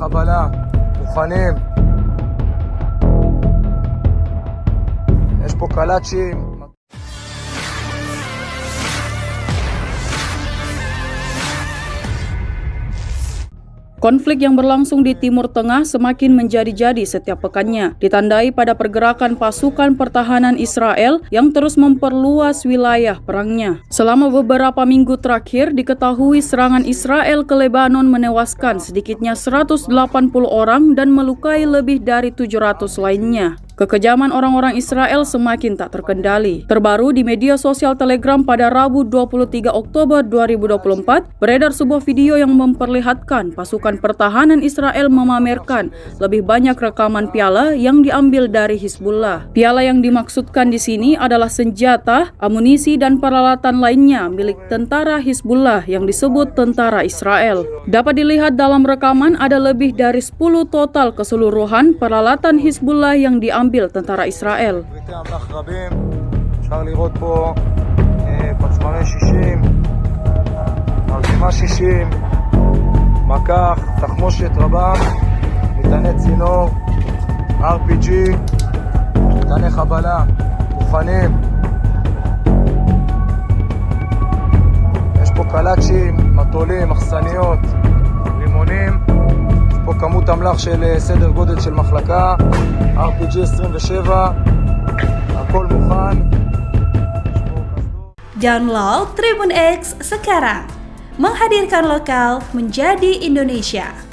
חבלה, מוכנים. יש פה קלאצ'ים. Konflik yang berlangsung di Timur Tengah semakin menjadi-jadi setiap pekannya, ditandai pada pergerakan pasukan pertahanan Israel yang terus memperluas wilayah perangnya. Selama beberapa minggu terakhir, diketahui serangan Israel ke Lebanon menewaskan sedikitnya 180 orang dan melukai lebih dari 700 lainnya. Kekejaman orang-orang Israel semakin tak terkendali. Terbaru di media sosial Telegram pada Rabu 23 Oktober 2024, beredar sebuah video yang memperlihatkan pasukan pertahanan Israel memamerkan lebih banyak rekaman piala yang diambil dari Hizbullah. Piala yang dimaksudkan di sini adalah senjata, amunisi, dan peralatan lainnya milik tentara Hizbullah yang disebut tentara Israel. Dapat dilihat dalam rekaman ada lebih dari 10 total keseluruhan peralatan Hizbullah yang diambil tentara Israel. אפשר לראות פה פצמרי 60, מרגימה 60, מקח, תחמושת רבה, מטעני צינור, RPG, מטעני חבלה, מוכנים. יש פה קלאצ'ים, מטולים, מחסניות, רימונים. יש פה כמות אמל"ח של סדר גודל של מחלקה, RPG 27, הכל מוכן. Download Tribun X sekarang, menghadirkan lokal menjadi Indonesia.